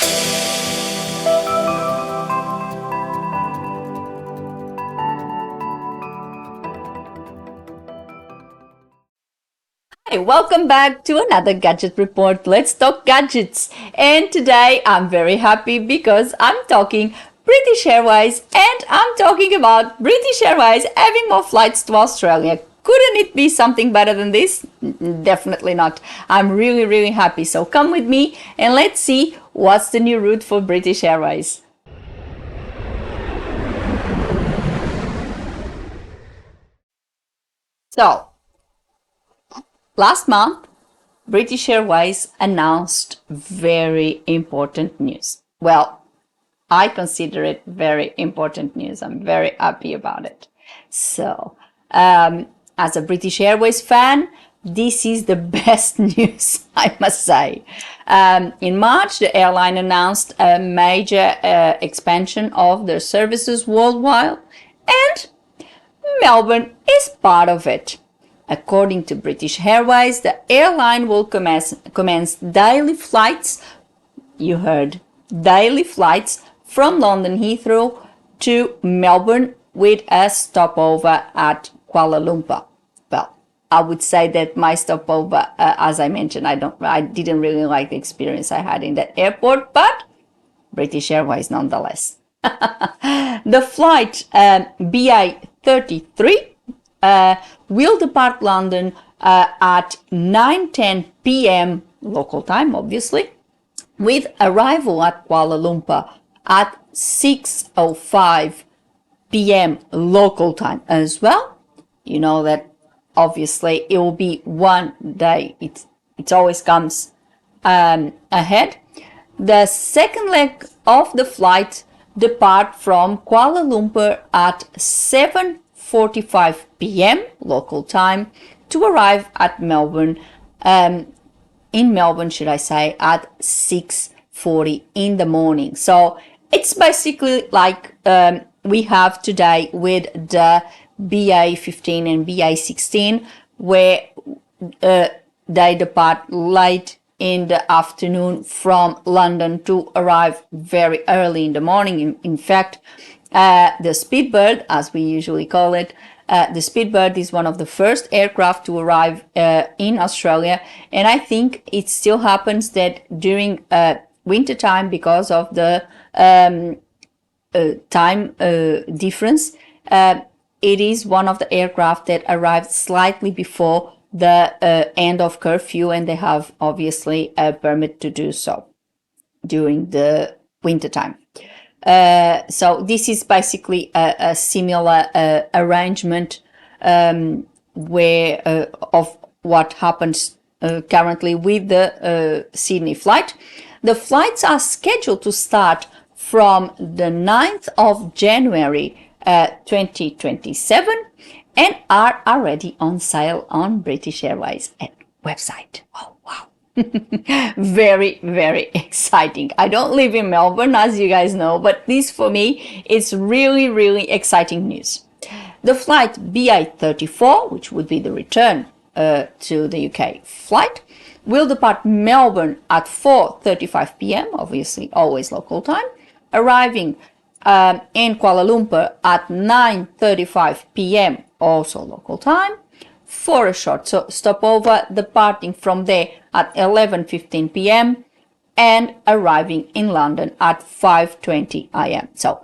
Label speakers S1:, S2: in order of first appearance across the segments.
S1: Hi, welcome back to another Gadget Report. Let's talk gadgets. And today I'm very happy because I'm talking British Airways and I'm talking about British Airways having more flights to Australia. Couldn't it be something better than this? Definitely not. I'm really happy. So come with me and let's see what's the new route for British Airways. So, last month, British Airways announced very important news. Well, I consider it very important news. I'm very happy about it. So, as a British Airways fan, this is the best news, I must say. In March, the airline announced a major expansion of their services worldwide, and Melbourne is part of it. According to British Airways, the airline will commence daily flights, you heard, daily flights from London Heathrow to Melbourne with a stopover at Kuala Lumpur. Well, I would say that my stopover, as I mentioned, I didn't really like the experience I had in that airport, but British Airways nonetheless. The flight BA33 will depart London at 9:10 p.m. local time, obviously, with arrival at Kuala Lumpur at 6:05 p.m. local time as well. You know that obviously it will be one day. It always comes ahead. The second leg of the flight depart from Kuala Lumpur at 7:45 p.m. local time to arrive at Melbourne, in Melbourne, should I say, at 6:40 in the morning. So it's basically like we have today with the BA15 and BA16, where they depart late in the afternoon from London to arrive very early in the morning. In fact, the Speedbird, as we usually call it, the Speedbird is one of the first aircraft to arrive in Australia, and I think it still happens that during winter time, because of the time difference, it is one of the aircraft that arrived slightly before the end of curfew, and they have obviously a permit to do so during the winter time. So this is basically a similar arrangement where of what happens currently with the Sydney flight. The flights are scheduled to start from the 9th of January 2027 and are already on sale on British Airways website. Oh, wow. Very exciting. I don't live in Melbourne, as you guys know, but this for me is really exciting news. The flight BA34, which would be the return to the UK flight, will depart Melbourne at 4:35 p.m, obviously always local time, arriving in Kuala Lumpur at 9:35 p.m, also local time, for a short stopover, departing from there at 11:15 p.m. and arriving in London at 5:20 a.m. So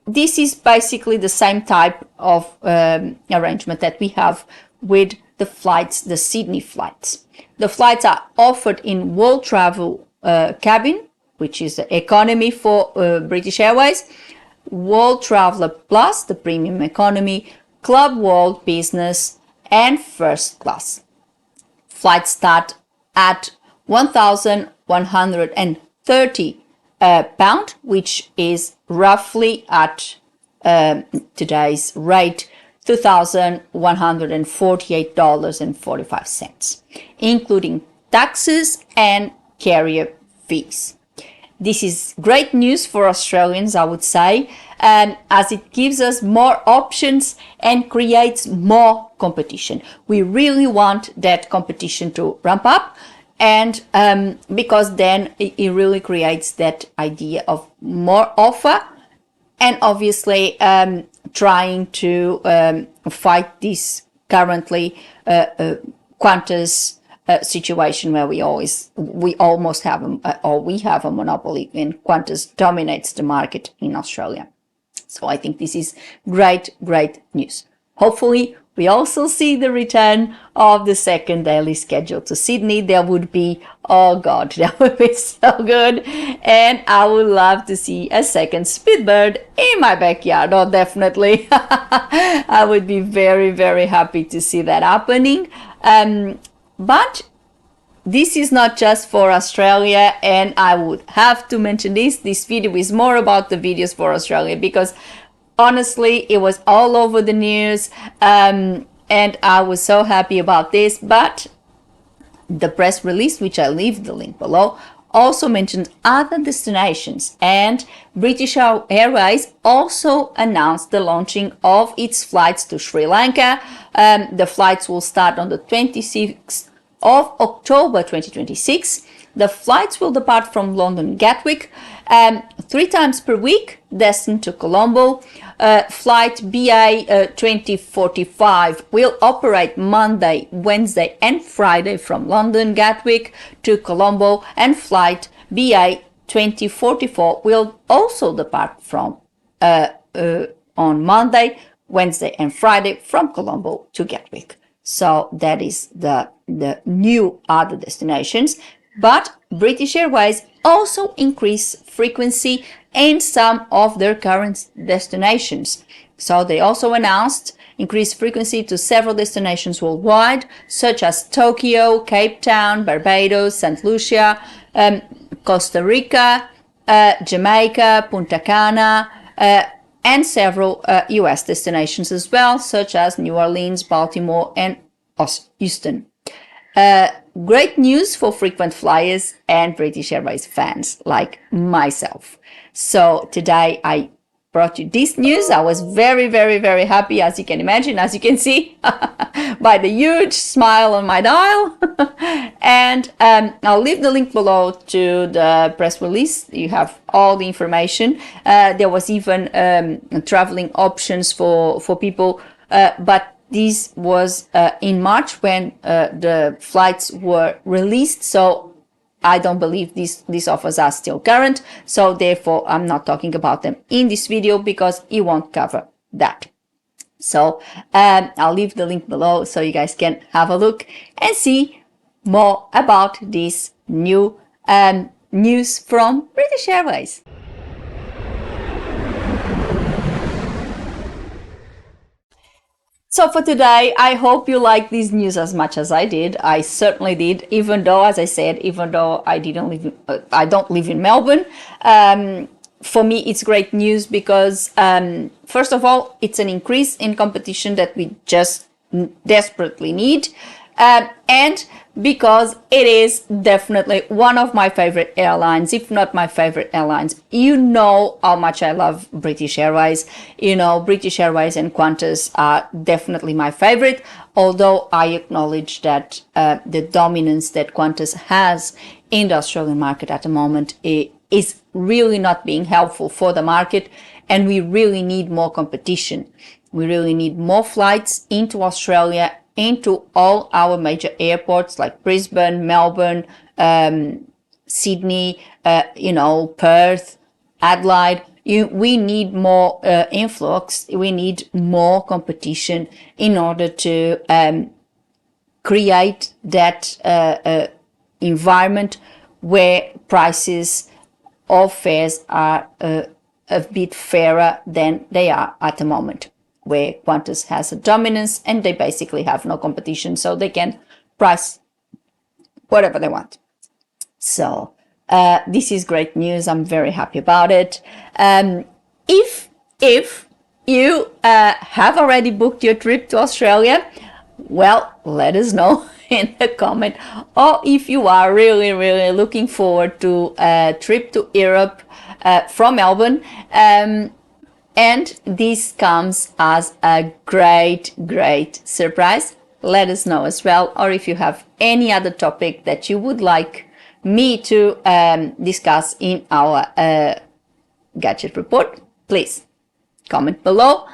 S1: this is basically the same type of arrangement that we have with the flights, the Sydney flights. The flights are offered in World Travel cabin, which is the economy for British Airways, World Traveller Plus, the premium economy, Club World Business, and first class. Flights start at £1,130, which is roughly at today's rate $2,148.45, including taxes and carrier fees. This is great news for Australians, I would say, as it gives us more options and creates more competition. We really want that competition to ramp up. and because then it really creates that idea of more offer, and obviously trying to fight this currently Qantas situation where we almost have we have a monopoly, and Qantas dominates the market in Australia. So I think this is great news. Hopefully we also see the return of the second daily schedule to Sydney. That would be, oh God, that would be so good. And I would love to see a second Speedbird in my backyard. Oh, definitely. I would be very happy to see that happening. But this is not just for Australia, and I would have to mention this. This video is more about the videos for Australia, because honestly, it was all over the news, and I was so happy about this. But the press release, which I leave the link below, also mentioned other destinations, and British Airways also announced the launching of its flights to Sri Lanka. The flights will start on the 26th of October 2026. The flights will depart from London Gatwick 3 times per week, destined to Colombo. Flight BA 2045 will operate Monday, Wednesday and Friday from London Gatwick to Colombo, and flight BA 2044 will also depart from on Monday, Wednesday and Friday from Colombo to Gatwick. So that is the new other destinations. But British Airways also increased frequency in some of their current destinations. So they also announced increased frequency to several destinations worldwide, such as Tokyo, Cape Town, Barbados, St. Lucia, Costa Rica, Jamaica, Punta Cana, and several US destinations as well, such as New Orleans, Baltimore, and Houston. Great news for frequent flyers and British Airways fans like myself. So today I brought you this news. I was very happy, as you can imagine, as you can see by the huge smile on my dial. And I'll leave the link below to the press release. You have all the information. There was even traveling options for people, but this was in March when the flights were released, so I don't believe these offers are still current. So therefore, I'm not talking about them in this video because it won't cover that. So I'll leave the link below so you guys can have a look and see more about this new news from British Airways. So for today, I hope you like this news as much as I did. I certainly did, even though, as I said, even though I don't live in Melbourne. For me, it's great news because, first of all, it's an increase in competition that we just desperately need. And because it is definitely one of my favorite airlines, if not my favorite airlines. You know how much I love British Airways. You know, British Airways and Qantas are definitely my favorite, although I acknowledge that the dominance that Qantas has in the Australian market at the moment is really not being helpful for the market, and we really need more competition. We really need more flights into Australia, into all our major airports like Brisbane, Melbourne, Sydney, Perth, Adelaide. We need more influx. We need more competition in order to create that environment where prices of fares are a bit fairer than they are at the moment, where Qantas has a dominance and they basically have no competition, so they can price whatever they want. So this is great news. I'm very happy about it. If you have already booked your trip to Australia, well, let us know in the comment. Or if you are really looking forward to a trip to Europe from Melbourne, and this comes as a great surprise, let us know as well. Or if you have any other topic that you would like me to discuss in our gadget report, please comment below.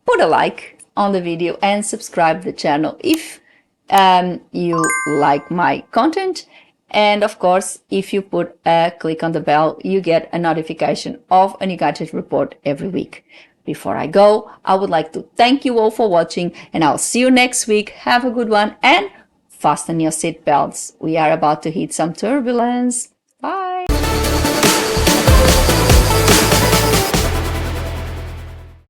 S1: Put a like on the video and subscribe the channel if you like my content. And of course, if you put a click on the bell, you get a notification of a new gadget report every week. Before I go, I would like to thank you all for watching, and I'll see you next week. Have a good one and fasten your seatbelts. We are about to hit some turbulence.